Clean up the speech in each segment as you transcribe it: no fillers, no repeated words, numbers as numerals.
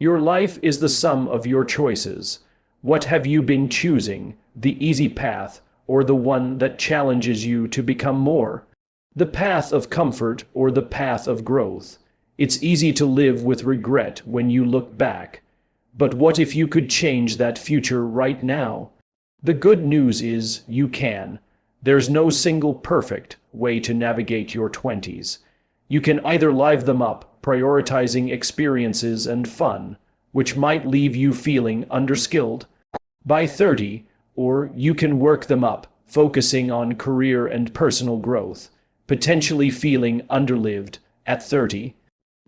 Your life is the sum of your choices. What have you been choosing, the easy path, or the one that challenges you to become more? The path of comfort or the path of growth? It's easy to live with regret when you look back. But what if you could change that future right now? The good news is you can. There's no single perfect way to navigate your 20s. You can either live them up, prioritizing experiences and fun, which might leave you feeling underskilled by 30, or you can work them up, focusing on career and personal growth, potentially feeling underlived at 30.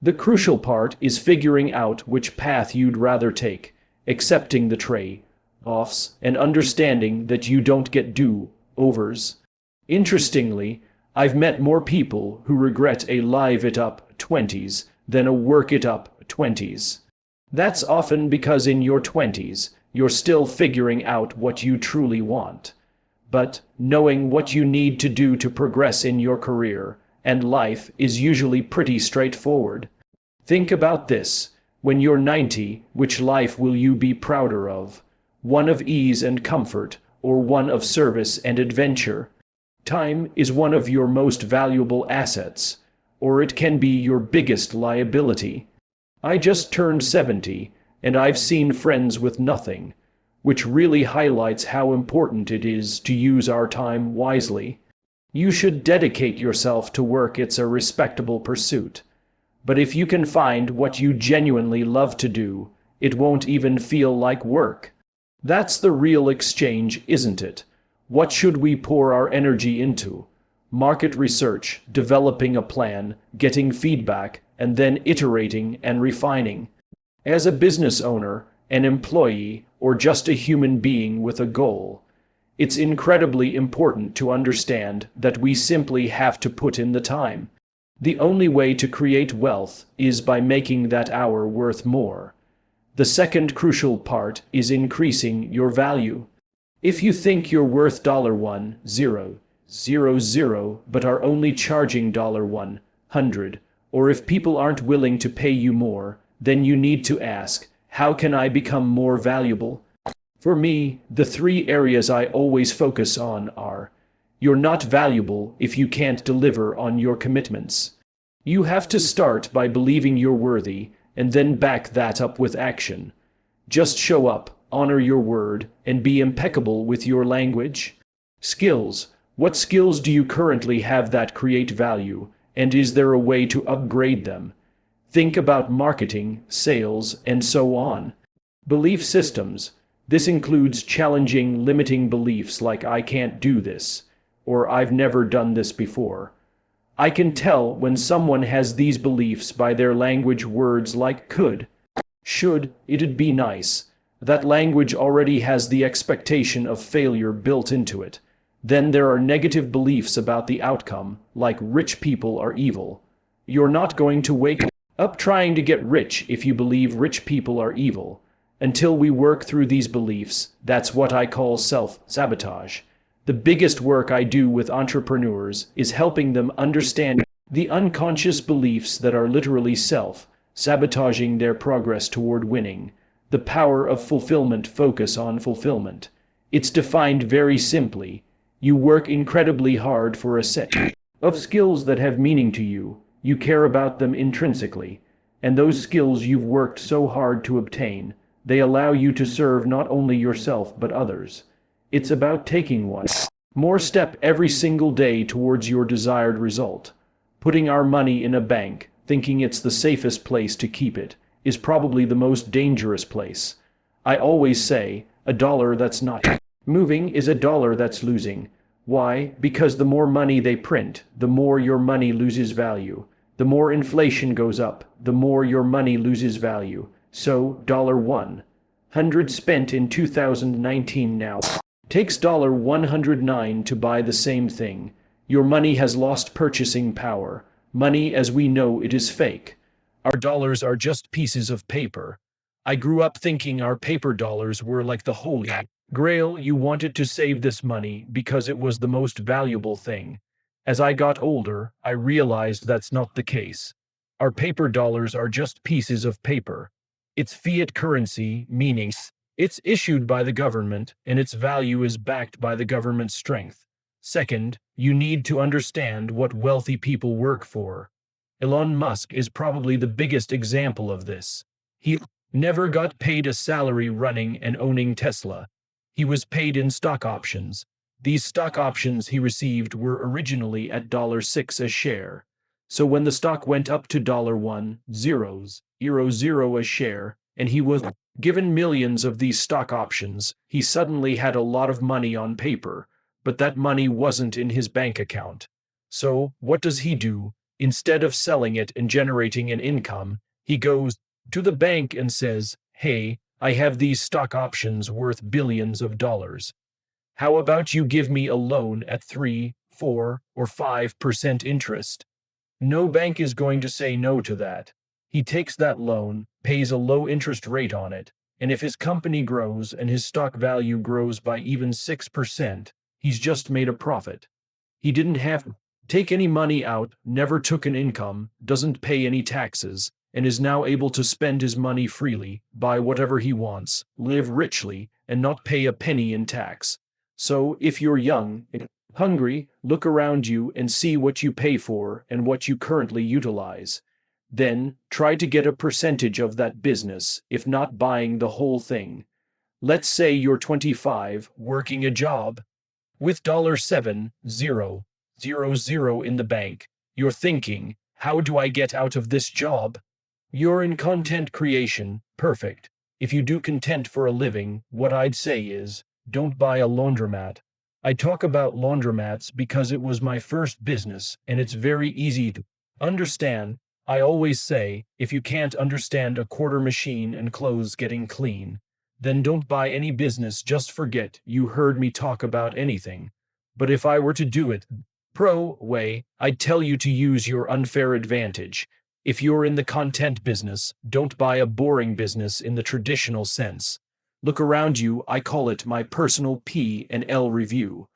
The crucial part is figuring out which path you'd rather take, accepting the trade-offs, and understanding that you don't get do-overs. Interestingly, I've met more people who regret a live it up 20s than a work it up 20s. That's often because in your 20s, you're still figuring out what you truly want. But knowing what you need to do to progress in your career and life is usually pretty straightforward. Think about this. When you're 90, which life will you be prouder of? One of ease and comfort, or one of service and adventure? Time is one of your most valuable assets, or it can be your biggest liability. I just turned 70, and I've seen friends with nothing, which really highlights how important it is to use our time wisely. You should dedicate yourself to work. It's a respectable pursuit. But if you can find what you genuinely love to do, it won't even feel like work. That's the real exchange, isn't it? What should we pour our energy into? Market research, developing a plan, getting feedback, and then iterating and refining. As a business owner, an employee, or just a human being with a goal, it's incredibly important to understand that we simply have to put in the time. The only way to create wealth is by making that hour worth more. The second crucial part is increasing your value. If you think you're worth $1,000, but are only charging $100, or if people aren't willing to pay you more, then you need to ask, how can I become more valuable? For me, the three areas I always focus on are: you're not valuable if you can't deliver on your commitments. You have to start by believing you're worthy, and then back that up with action. Just show up, honor your word, and be impeccable with your language. Skills. What skills do you currently have that create value, and is there a way to upgrade them? Think about marketing, sales, and so on. Belief systems. This includes challenging limiting beliefs like "I can't do this," or "I've never done this before." I can tell when someone has these beliefs by their language. Words like could, should, it'd be nice. That language already has the expectation of failure built into it. Then there are negative beliefs about the outcome, like rich people are evil. You're not going to wake up trying to get rich if you believe rich people are evil. Until we work through these beliefs, that's what I call self-sabotage. The biggest work I do with entrepreneurs is helping them understand the unconscious beliefs that are literally self-sabotaging their progress toward winning. The power of fulfillment. Focus on fulfillment. It's defined very simply. You work incredibly hard for a set of skills that have meaning to you. You care about them intrinsically, and those skills you've worked so hard to obtain, they allow you to serve not only yourself but others. It's about taking one more step every single day towards your desired result. Putting our money in a bank, thinking it's the safest place to keep it, is probably the most dangerous place. I always say, a dollar that's not moving is a dollar that's losing. Why? Because the more money they print, the more your money loses value. The more inflation goes up, the more your money loses value. So, $100 spent in 2019 now takes $109 to buy the same thing. Your money has lost purchasing power. Money as we know it is fake. Our dollars are just pieces of paper. I grew up thinking our paper dollars were like the holy grail. You wanted to save this money because it was the most valuable thing. As I got older, I realized that's not the case. Our paper dollars are just pieces of paper. It's fiat currency, meaning it's issued by the government and its value is backed by the government's strength. Second, you need to understand what wealthy people work for. Elon Musk is probably the biggest example of this. He never got paid a salary running and owning Tesla. He was paid in stock options. These stock options he received were originally at $6 a share. So when the stock went up to $1.00 a share, and he was given millions of these stock options, he suddenly had a lot of money on paper, but that money wasn't in his bank account. So, what does he do? Instead of selling it and generating an income, he goes to the bank and says, "Hey, I have these stock options worth billions of dollars. How about you give me a loan at 3, 4, or 5% interest?" No bank is going to say no to that. He takes that loan, pays a low interest rate on it, and if his company grows and his stock value grows by even 6%, he's just made a profit. He didn't have to take any money out, never took an income, doesn't pay any taxes, and is now able to spend his money freely, buy whatever he wants, live richly, and not pay a penny in tax. So, if you're young and hungry, look around you and see what you pay for and what you currently utilize. Then, try to get a percentage of that business, if not buying the whole thing. Let's say you're 25, working a job with $7,000 in the bank. You're thinking, how do I get out of this job? You're in content creation, perfect. If you do content for a living, what I'd say is, don't buy a laundromat. I talk about laundromats because it was my first business and it's very easy to understand. I always say, if you can't understand a quarter machine and clothes getting clean, then don't buy any business. Just forget you heard me talk about anything. But if I were to do it pro way, I'd tell you to use your unfair advantage. If you're in the content business, don't buy a boring business in the traditional sense. Look around you, I call it my personal P&L review.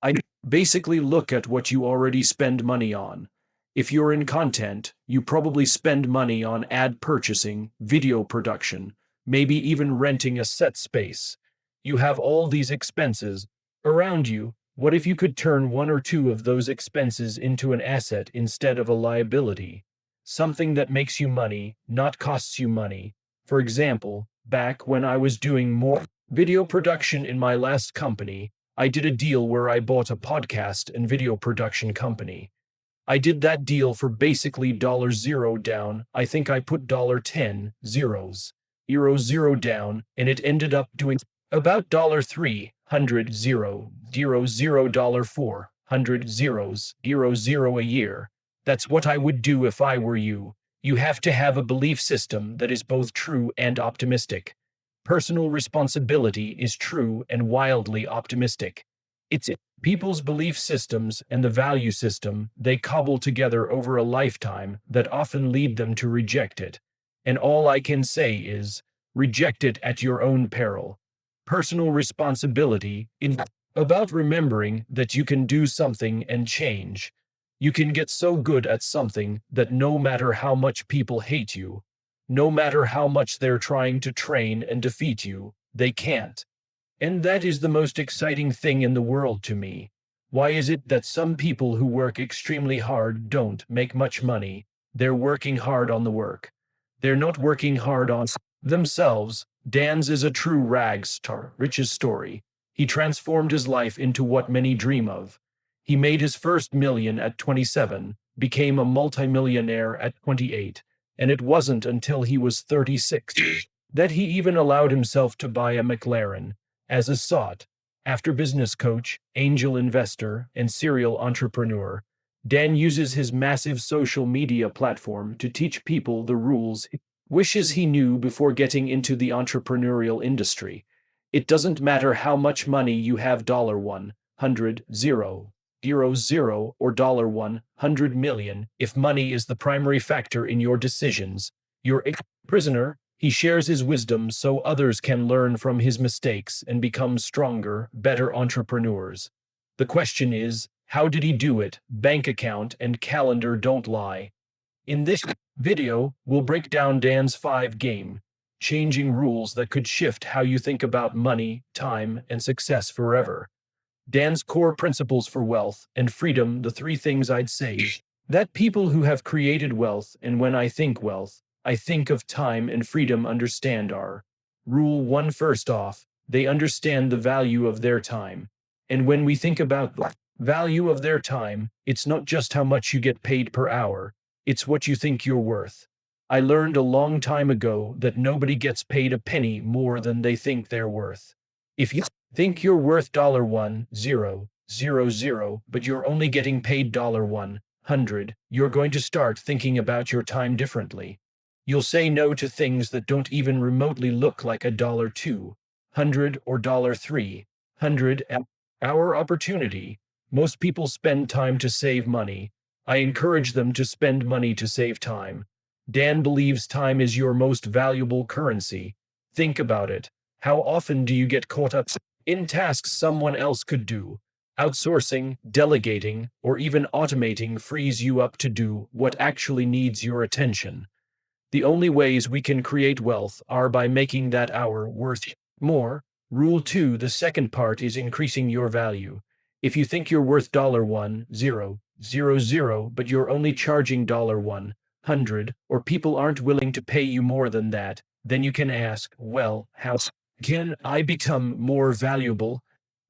I basically look at what you already spend money on. If you're in content, you probably spend money on ad purchasing, video production, maybe even renting a set space. You have all these expenses around you. What if you could turn one or two of those expenses into an asset instead of a liability? Something that makes you money, not costs you money. For example, back when I was doing more video production in my last company, I did a deal where I bought a podcast and video production company. I did that deal for basically $0 down. I think I put $10 zeros, euro down, and it ended up doing about $300 $400 zero a year. That's what I would do if I were you. You have to have a belief system that is both true and optimistic. Personal responsibility is true and wildly optimistic. It's people's belief systems and the value system they cobble together over a lifetime that often lead them to reject it. And all I can say is, reject it at your own peril. Personal responsibility is about remembering that you can do something and change. You can get so good at something that no matter how much people hate you, no matter how much they're trying to train and defeat you, they can't. And that is the most exciting thing in the world to me. Why is it that some people who work extremely hard don't make much money? They're working hard on the work. They're not working hard on themselves. Dan's is a true rags star, Rich's story. He transformed his life into what many dream of. He made his first million at 27, became a multimillionaire at 28, and it wasn't until he was 36 that he even allowed himself to buy a McLaren. As a sought after business coach, angel investor, and serial entrepreneur, Dan uses his massive social media platform to teach people the rules he wishes he knew before getting into the entrepreneurial industry. It doesn't matter how much money you have $100 or $100 million, if money is the primary factor in your decisions, you're a prisoner. He shares his wisdom so others can learn from his mistakes and become stronger, better entrepreneurs. The question is, how did he do it? Bank account and calendar don't lie. In this video, we'll break down Dan's 5 game changing rules that could shift how you think about money, time, and success forever. Dan's core principles for wealth and freedom, the three things I'd say that people who have created wealth, and when I think wealth, I think of time and freedom, understand are. Rule one, first off, they understand the value of their time. And when we think about the value of their time, it's not just how much you get paid per hour, it's what you think you're worth. I learned a long time ago that nobody gets paid a penny more than they think they're worth. If you think you're worth $1,000, but you're only getting paid $100, you're going to start thinking about your time differently. You'll say no to things that don't even remotely look like $200 or $300 our opportunity. Most people spend time to save money. I encourage them to spend money to save time. Dan believes time is your most valuable currency. Think about it. How often do you get caught up in tasks someone else could do? Outsourcing, delegating, or even automating frees you up to do what actually needs your attention. The only ways we can create wealth are by making that hour worth more. Rule 2, the second part, is increasing your value. If you think you're worth $1,000, but you're only charging $100, or people aren't willing to pay you more than that, then you can ask, well, how can I become more valuable?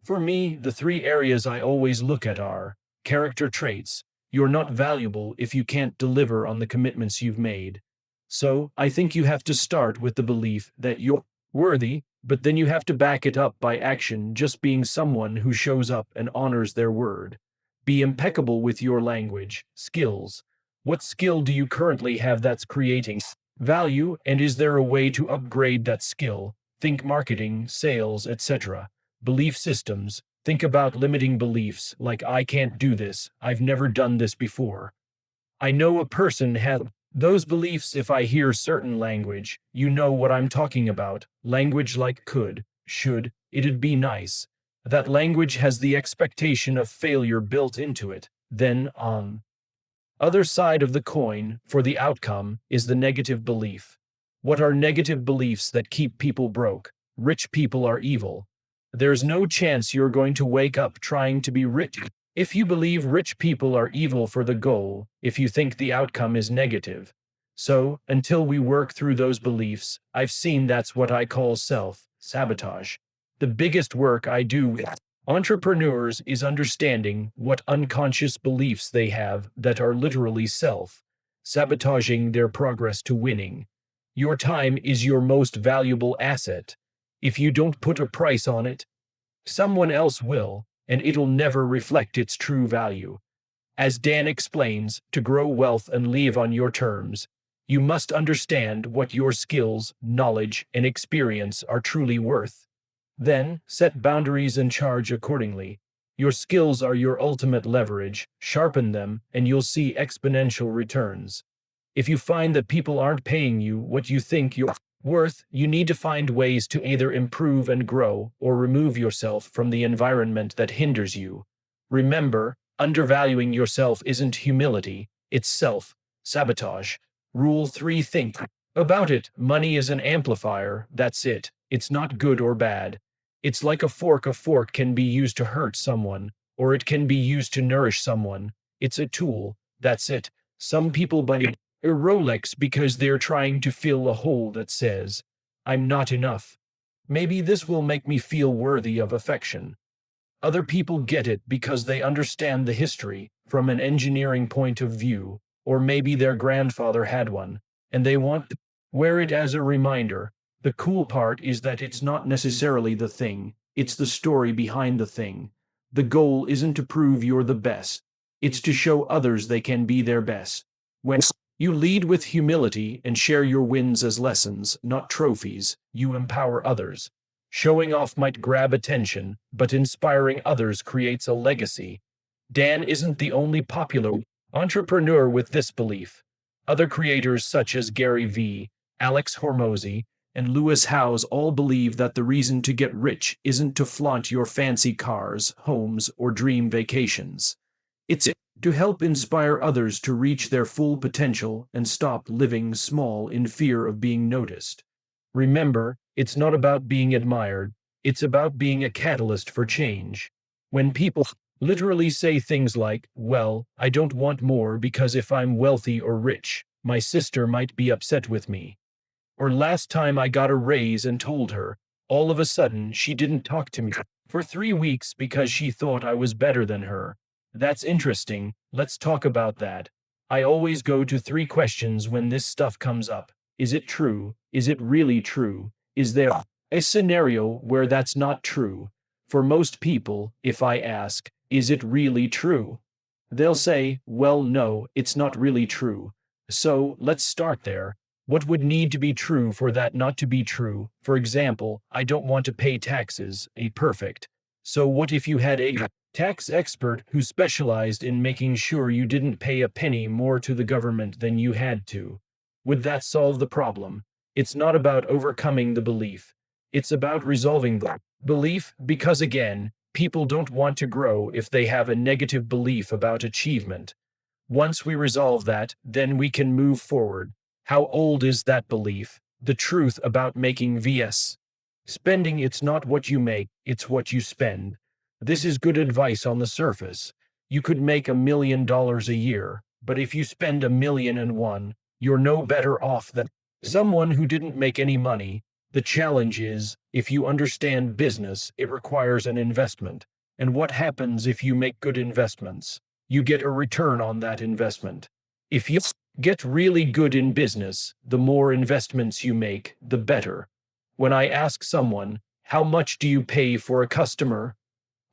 For me, the three areas I always look at are character traits. You're not valuable if you can't deliver on the commitments you've made. So, I think you have to start with the belief that you're worthy, but then you have to back it up by action, just being someone who shows up and honors their word. Be impeccable with your language, skills. What skill do you currently have that's creating value, and is there a way to upgrade that skill? Think marketing, sales, etc. Belief systems. Think about limiting beliefs like I can't do this, I've never done this before. I know a person has those beliefs. If I hear certain language, you know what I'm talking about. Language like could, should, it'd be nice. That language has the expectation of failure built into it. Then, on other side of the coin, for the outcome, is the negative belief. What are negative beliefs that keep people broke? Rich people are evil. There's no chance you're going to wake up trying to be rich. If you believe rich people are evil for the goal, if you think the outcome is negative. So, until we work through those beliefs, I've seen that's what I call self-sabotage. The biggest work I do with entrepreneurs is understanding what unconscious beliefs they have that are literally self-sabotaging their progress to winning. Your time is your most valuable asset. If you don't put a price on it, someone else will, and it'll never reflect its true value. As Dan explains, to grow wealth and live on your terms, you must understand what your skills, knowledge, and experience are truly worth. Then, set boundaries and charge accordingly. Your skills are your ultimate leverage. Sharpen them, and you'll see exponential returns. If you find that people aren't paying you what you think you're worth, you need to find ways to either improve and grow or remove yourself from the environment that hinders you. Remember, undervaluing yourself isn't humility, it's self-sabotage. Rule 3, think about it. Money is an amplifier, that's it. It's not good or bad. It's like a fork. A fork can be used to hurt someone, or it can be used to nourish someone. It's a tool, that's it. Some people buy a Rolex because they're trying to fill a hole that says, I'm not enough. Maybe this will make me feel worthy of affection. Other people get it because they understand the history from an engineering point of view, or maybe their grandfather had one, and they want to wear it as a reminder. The cool part is that it's not necessarily the thing, it's the story behind the thing. The goal isn't to prove you're the best, it's to show others they can be their best. When you lead with humility and share your wins as lessons, not trophies, you empower others. Showing off might grab attention, but inspiring others creates a legacy. Dan isn't the only popular entrepreneur with this belief. Other creators such as Gary Vee, Alex Hormozy, and Lewis Howes all believe that the reason to get rich isn't to flaunt your fancy cars, homes, or dream vacations. It's to help inspire others to reach their full potential and stop living small in fear of being noticed. Remember, it's not about being admired, it's about being a catalyst for change. When people literally say things like, well, I don't want more because if I'm wealthy or rich, my sister might be upset with me. Or last time I got a raise and told her, all of a sudden she didn't talk to me for 3 weeks because she thought I was better than her. That's interesting, let's talk about that. I always go to three questions when this stuff comes up. Is it true? Is it really true? Is there a scenario where that's not true? For most people, if I ask, is it really true? They'll say, well, no, it's not really true. So let's start there. What would need to be true for that not to be true? For example, I don't want to pay taxes, a perfect. So what if you had a tax expert who specialized in making sure you didn't pay a penny more to the government than you had to? Would that solve the problem? It's not about overcoming the belief. It's about resolving the belief because, again, people don't want to grow if they have a negative belief about achievement. Once we resolve that, then we can move forward. How old is that belief? The truth about making vs. Spending, it's not what you make, it's what you spend. This is good advice on the surface. You could make $1 million a year, but if you spend 1,000,001, you're no better off than someone who didn't make any money. The challenge is, if you understand business, it requires an investment. And what happens if you make good investments? You get a return on that investment. If you get really good in business, the more investments you make, the better. When I ask someone, how much do you pay for a customer?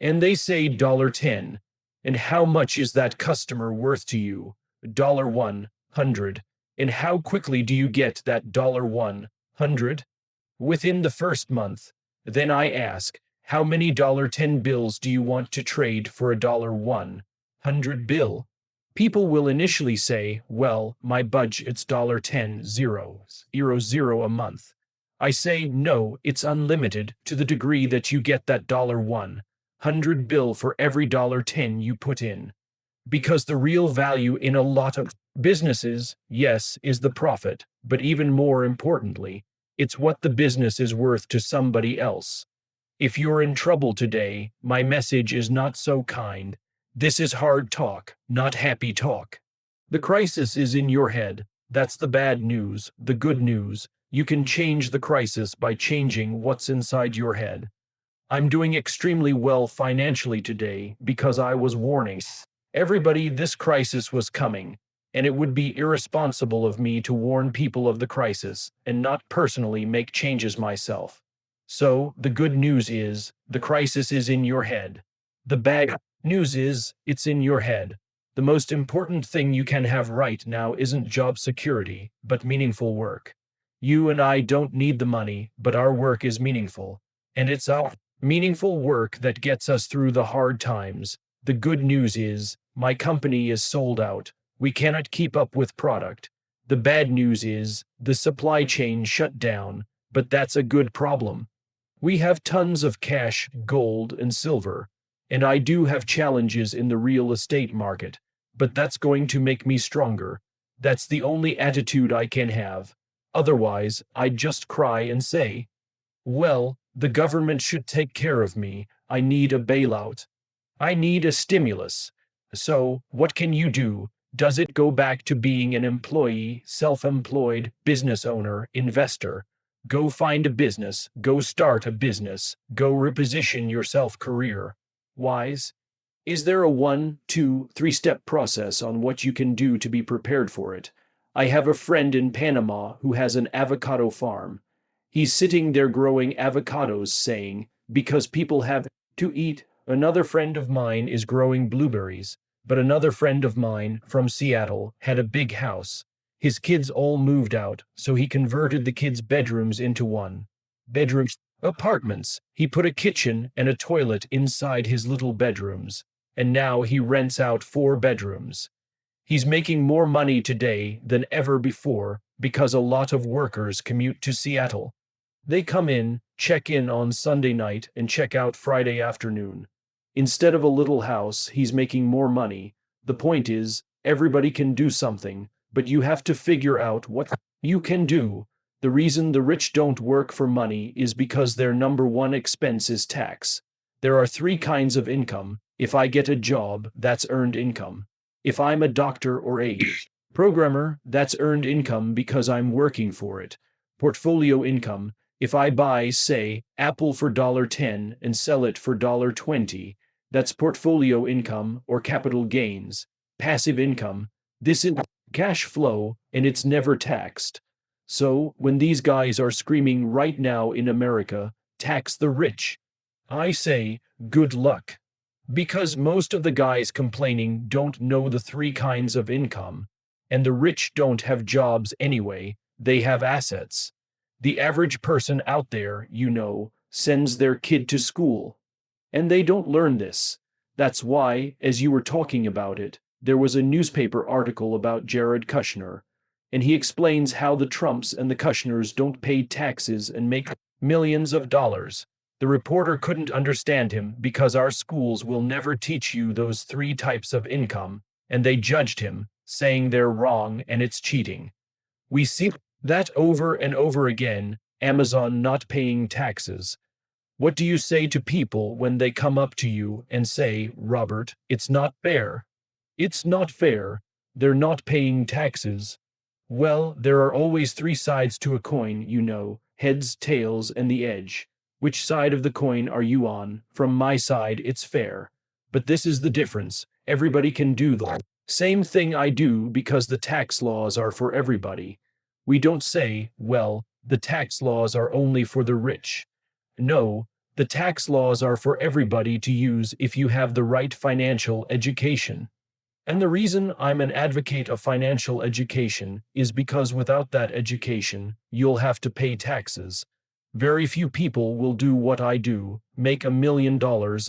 And they say $10. And how much is that customer worth to you? $100. And how quickly do you get that $100? Within the first month. Then I ask, how many $10 bills do you want to trade for a $100 bill? People will initially say, well, my budget's $10,000 a month. I say, no, it's unlimited to the degree that you get that $100 bill for every $10 you put in. Because the real value in a lot of businesses, yes, is the profit, but even more importantly, it's what the business is worth to somebody else. If you're in trouble today, my message is not so kind. This is hard talk, not happy talk. The crisis is in your head. That's the bad news. The good news, you can change the crisis by changing what's inside your head. I'm doing extremely well financially today because I was warning everybody this crisis was coming, and it would be irresponsible of me to warn people of the crisis and not personally make changes myself. So, the good news is, the crisis is in your head. The bad news is, it's in your head. The most important thing you can have right now isn't job security, but meaningful work. You and I don't need the money, but our work is meaningful. And it's our meaningful work that gets us through the hard times. The good news is, my company is sold out. We cannot keep up with product. The bad news is, the supply chain shut down, but that's a good problem. We have tons of cash, gold, and silver. And I do have challenges in the real estate market, but that's going to make me stronger. That's the only attitude I can have. Otherwise, I'd just cry and say, well, the government should take care of me. I need a bailout. I need a stimulus. So, what can you do? Does it go back to being an employee, self-employed, business owner, investor? Go find a business, go start a business, go reposition your self-career. Wise? Is there a 1, 2, 3-step process on what you can do to be prepared for it? I have a friend in Panama who has an avocado farm. He's sitting there growing avocados saying, because people have to eat. Another friend of mine is growing blueberries, but another friend of mine from Seattle had a big house. His kids all moved out, so he converted the kids' bedrooms into one-bedroom apartments. He put a kitchen and a toilet inside his little bedrooms, and now he rents out 4 bedrooms. He's making more money today than ever before because a lot of workers commute to Seattle. They come in, check in on Sunday night, and check out Friday afternoon. Instead of a little house, he's making more money. The point is, everybody can do something, but you have to figure out what you can do. The reason the rich don't work for money is because their number one expense is tax. There are three kinds of income. If I get a job, that's earned income. If I'm a doctor or a programmer, that's earned income because I'm working for it. Portfolio income. If I buy, say, Apple for $10 and sell it for $20, that's portfolio income or capital gains. Passive income. This is cash flow and it's never taxed. So, when these guys are screaming right now in America, tax the rich, I say, good luck. Because most of the guys complaining don't know the three kinds of income. And the rich don't have jobs anyway, they have assets. The average person out there, sends their kid to school. And they don't learn this. That's why, as you were talking about it, there was a newspaper article about Jared Kushner, and he explains how the Trumps and the Kushners don't pay taxes and make millions of dollars. The reporter couldn't understand him because our schools will never teach you those three types of income, and they judged him, saying they're wrong and it's cheating. We see that over and over again, Amazon not paying taxes. What do you say to people when they come up to you and say, Robert, it's not fair? It's not fair. They're not paying taxes. Well, there are always three sides to a coin, heads, tails, and the edge. Which side of the coin are you on? From my side, it's fair. But this is the difference. Everybody can do the same thing I do because the tax laws are for everybody. We don't say, well, the tax laws are only for the rich. No, the tax laws are for everybody to use if you have the right financial education. And the reason I'm an advocate of financial education is because without that education, you'll have to pay taxes. Very few people will do what I do, make $1 million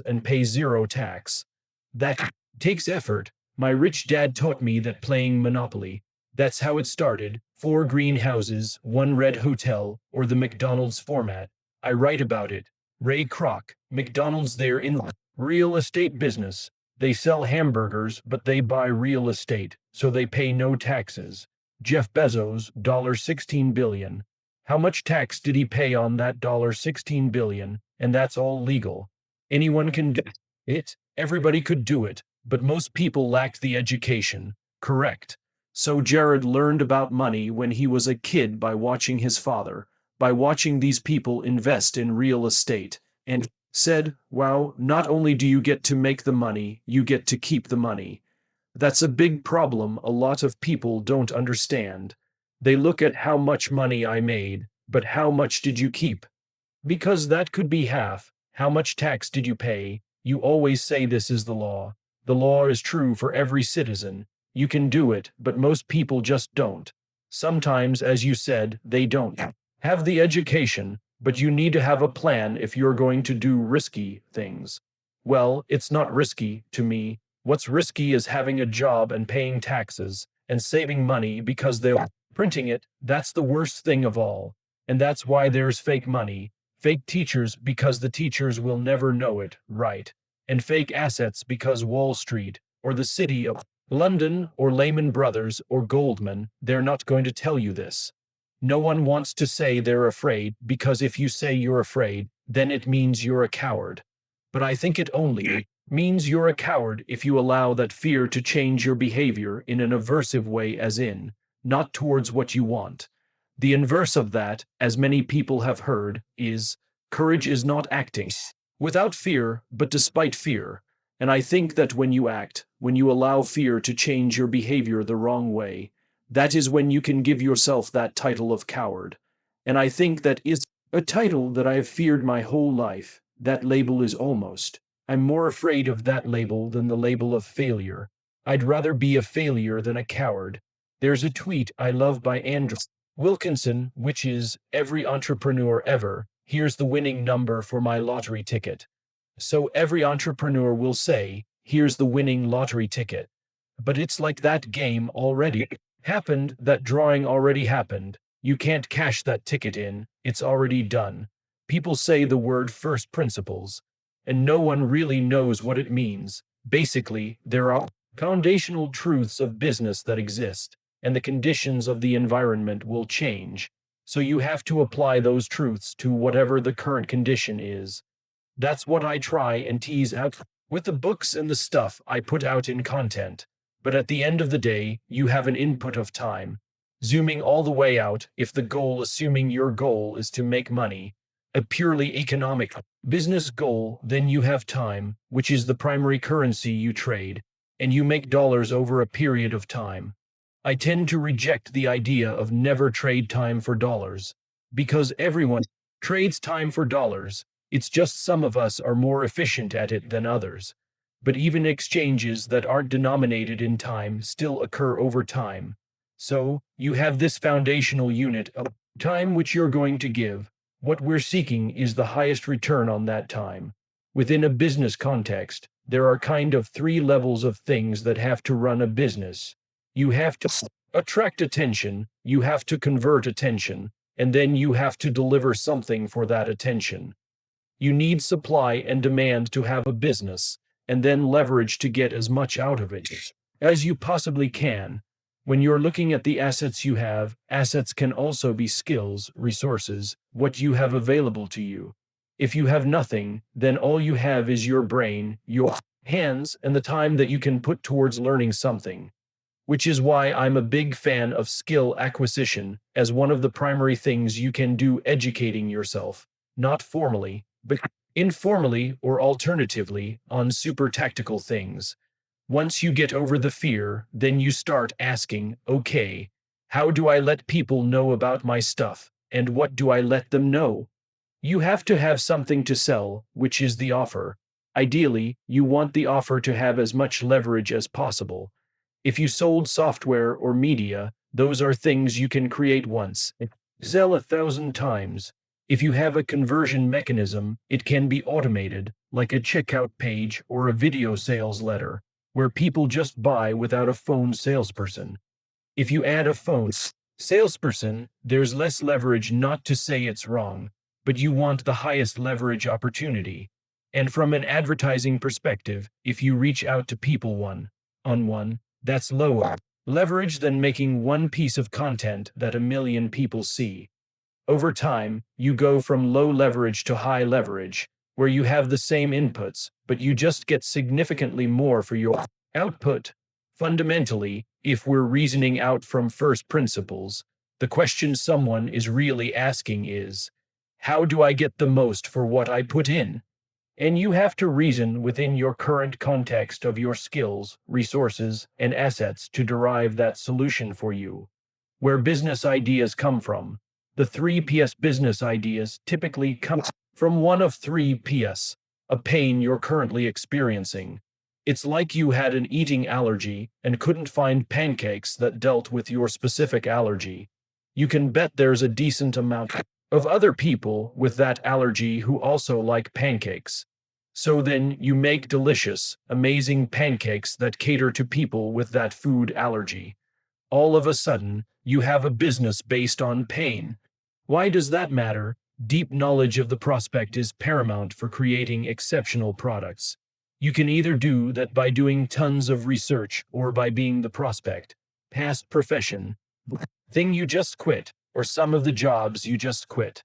and pay zero tax. That takes effort. My rich dad taught me that playing Monopoly. That's how it started. 4 greenhouses, 1 red hotel, or the McDonald's format. I write about it. Ray Kroc, McDonald's, they're in the real estate business. They sell hamburgers, but they buy real estate, so they pay no taxes. Jeff Bezos, $16 billion. How much tax did he pay on that $16 billion? And that's all legal. Anyone can do it. Everybody could do it, but most people lacked the education. Correct. So Jared learned about money when he was a kid by watching his father, by watching these people invest in real estate, and said, wow, not only do you get to make the money, you get to keep the money. That's a big problem a lot of people don't understand. They look at how much money I made, but how much did you keep? Because that could be half. How much tax did you pay? You always say this is the law. The law is true for every citizen. You can do it, but most people just don't. Sometimes, as you said, they don't have the education, but you need to have a plan if you're going to do risky things. Well, it's not risky to me. What's risky is having a job and paying taxes and saving money because they're printing it. That's the worst thing of all. And that's why there's fake money, fake teachers because the teachers will never know it, right? And fake assets because Wall Street or the city of London or Lehman Brothers or Goldman, they're not going to tell you this. No one wants to say they're afraid because if you say you're afraid, then it means you're a coward. But I think it only means you're a coward if you allow that fear to change your behavior in an aversive way, as in, not towards what you want. The inverse of that, as many people have heard, is courage is not acting without fear, but despite fear. And I think that when you act, when you allow fear to change your behavior the wrong way, that is when you can give yourself that title of coward. And I think that is a title that I have feared my whole life. That label is almost. I'm more afraid of that label than the label of failure. I'd rather be a failure than a coward. There's a tweet I love by Andrew Wilkinson, which is, every entrepreneur ever, here's the winning number for my lottery ticket. So every entrepreneur will say, here's the winning lottery ticket. But it's like that game already happened, that drawing already happened. You can't cash that ticket in, it's already done. People say the word first principles, and no one really knows what it means. Basically, there are foundational truths of business that exist, and the conditions of the environment will change. So you have to apply those truths to whatever the current condition is. That's what I try and tease out with the books and the stuff I put out in content. But at the end of the day, you have an input of time. Zooming all the way out, if the goal, assuming your goal is to make money, a purely economic business goal, then you have time, which is the primary currency you trade, and you make dollars over a period of time. I tend to reject the idea of never trade time for dollars, because everyone trades time for dollars. It's just some of us are more efficient at it than others. But even exchanges that aren't denominated in time still occur over time. So, you have this foundational unit of time which you're going to give. What we're seeking is the highest return on that time. Within a business context, there are kind of three levels of things that have to run a business. You have to attract attention, you have to convert attention, and then you have to deliver something for that attention. You need supply and demand to have a business, and then leverage to get as much out of it as you possibly can. When you're looking at the assets you have, assets can also be skills, resources, what you have available to you. If you have nothing, then all you have is your brain, your hands, and the time that you can put towards learning something. Which is why I'm a big fan of skill acquisition as one of the primary things you can do educating yourself, not formally, but informally or alternatively on super tactical things. Once you get over the fear, then you start asking, okay, how do I let people know about my stuff, and what do I let them know? You have to have something to sell, which is the offer. Ideally, you want the offer to have as much leverage as possible. If you sold software or media, those are things you can create once and sell 1,000 times. If you have a conversion mechanism, it can be automated, like a checkout page or a video sales letter, where people just buy without a phone salesperson. If you add a phone salesperson, there's less leverage, not to say it's wrong, but you want the highest leverage opportunity. And from an advertising perspective, if you reach out to people one-on-one, that's lower leverage than making one piece of content that 1 million people see. Over time, you go from low leverage to high leverage, where you have the same inputs, but you just get significantly more for your output. Fundamentally, if we're reasoning out from first principles, the question someone is really asking is, how do I get the most for what I put in? And you have to reason within your current context of your skills, resources, and assets to derive that solution for you. Where business ideas come from. The 3Ps business ideas typically come from one of 3Ps, a pain you're currently experiencing. It's like you had an eating allergy and couldn't find pancakes that dealt with your specific allergy. You can bet there's a decent amount of other people with that allergy who also like pancakes. So then you make delicious, amazing pancakes that cater to people with that food allergy. All of a sudden, you have a business based on pain. Why does that matter? Deep knowledge of the prospect is paramount for creating exceptional products. You can either do that by doing tons of research or by being the prospect, past profession, thing you just quit, or some of the jobs you just quit.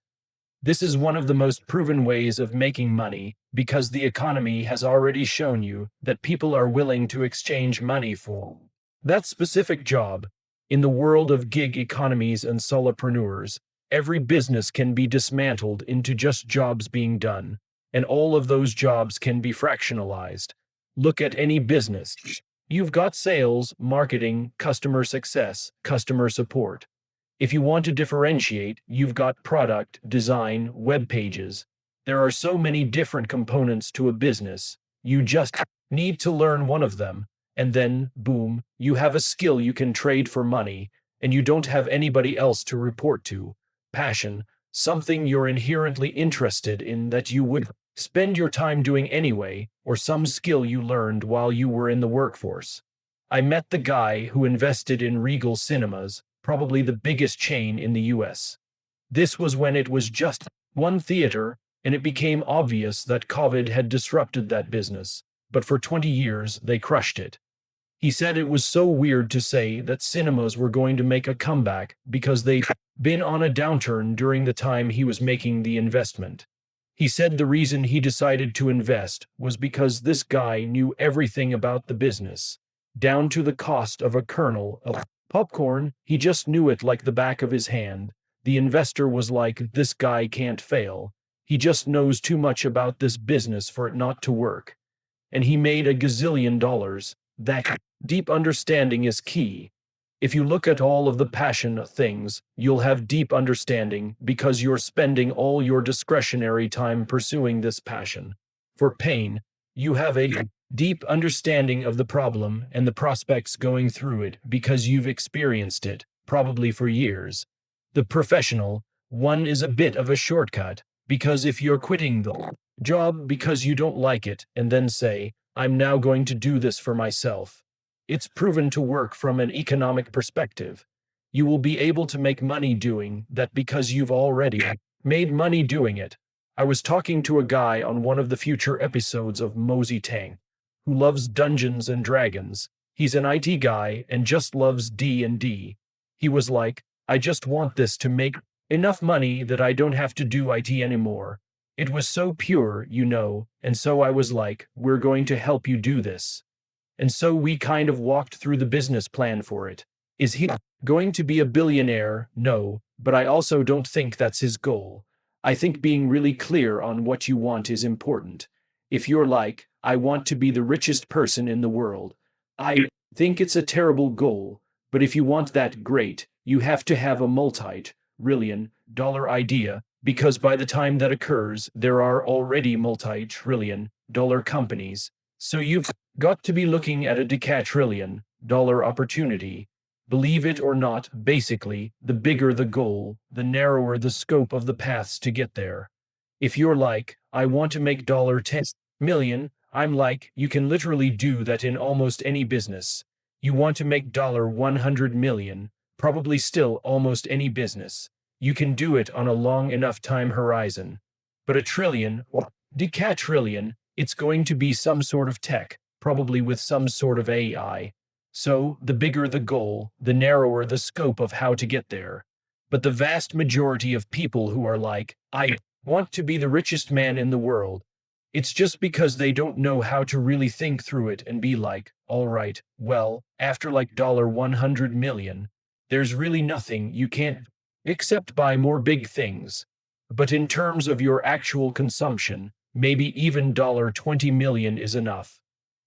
This is one of the most proven ways of making money because the economy has already shown you that people are willing to exchange money for that specific job. In the world of gig economies and solopreneurs, every business can be dismantled into just jobs being done, and all of those jobs can be fractionalized. Look at any business. You've got sales, marketing, customer success, customer support. If you want to differentiate, you've got product, design, web pages. There are so many different components to a business. You just need to learn one of them, and then, boom, you have a skill you can trade for money, and you don't have anybody else to report to. Passion, something you're inherently interested in that you would spend your time doing anyway, or some skill you learned while you were in the workforce. I met the guy who invested in Regal Cinemas, probably the biggest chain in the US. This was when it was just one theater, and it became obvious that COVID had disrupted that business, but for 20 years they crushed it. He said it was so weird to say that cinemas were going to make a comeback because they'd been on a downturn during the time he was making the investment. He said the reason he decided to invest was because this guy knew everything about the business, down to the cost of a kernel of popcorn. He just knew it like the back of his hand. The investor was like, this guy can't fail. He just knows too much about this business for it not to work. And he made a gazillion dollars. That deep understanding is key. If you look at all of the passion things, you'll have deep understanding because you're spending all your discretionary time pursuing this passion. For pain, you have a deep understanding of the problem and the prospects going through it because you've experienced it, probably for years. The professional one is a bit of a shortcut because if you're quitting the job because you don't like it and then say, I'm now going to do this for myself, it's proven to work from an economic perspective. You will be able to make money doing that because you've already made money doing it. I was talking to a guy on one of the future episodes of Mosey Tang who loves Dungeons and Dragons. He's an IT guy and just loves D&D. He was like, I just want this to make enough money that I don't have to do IT anymore. It was so pure, and so I was like, we're going to help you do this. And so we kind of walked through the business plan for it. Is he going to be a billionaire? No, but I also don't think that's his goal. I think being really clear on what you want is important. If you're like, I want to be the richest person in the world, I think it's a terrible goal, but if you want that, great, you have to have a multi-trillion dollar idea, because by the time that occurs, there are already multi-trillion dollar companies. So you've got to be looking at a decatrillion dollar opportunity. Believe it or not, basically, the bigger the goal, the narrower the scope of the paths to get there. If you're like, I want to make $10 million, I'm like, you can literally do that in almost any business. You want to make $100 million, probably still almost any business. You can do it on a long enough time horizon. But a trillion, or decatrillion, it's going to be some sort of tech, probably with some sort of AI. So, the bigger the goal, the narrower the scope of how to get there. But the vast majority of people who are like, I want to be the richest man in the world, it's just because they don't know how to really think through it and be like, all right, well, after like $100 million, there's really nothing you can't except buy more big things. But in terms of your actual consumption, maybe even $20 million is enough.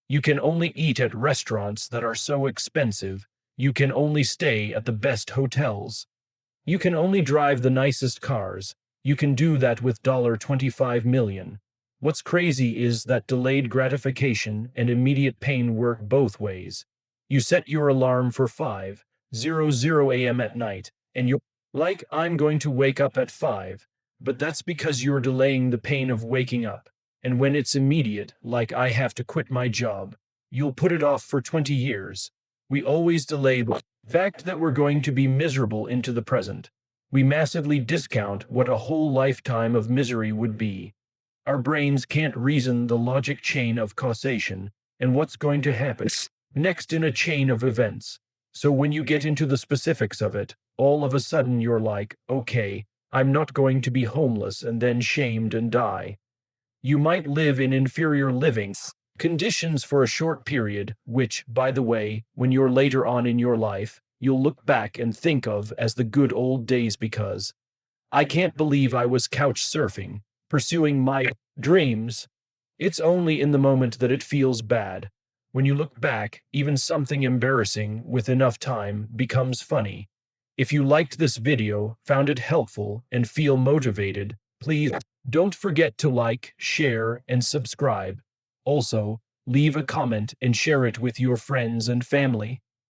You can only eat at restaurants that are so expensive. You can only stay at the best hotels. You can only drive the nicest cars. You can do that with $25 million. What's crazy is that delayed gratification and immediate pain work both ways. You set your alarm for 5:00 a.m. at night, and you're like, I'm going to wake up at 5, but that's because you're delaying the pain of waking up. And when it's immediate, like I have to quit my job, you'll put it off for 20 years. We always delay the fact that we're going to be miserable into the present. We massively discount what a whole lifetime of misery would be. Our brains can't reason the logic chain of causation and what's going to happen next in a chain of events. So when you get into the specifics of it, all of a sudden you're like, okay, I'm not going to be homeless and then shamed and die. You might live in inferior living conditions for a short period, which, by the way, when you're later on in your life, you'll look back and think of as the good old days because I can't believe I was couch surfing, pursuing my dreams. It's only in the moment that it feels bad. When you look back, even something embarrassing with enough time becomes funny. If you liked this video, found it helpful, and feel motivated, please don't forget to like, share, and subscribe. Also, leave a comment and share it with your friends and family.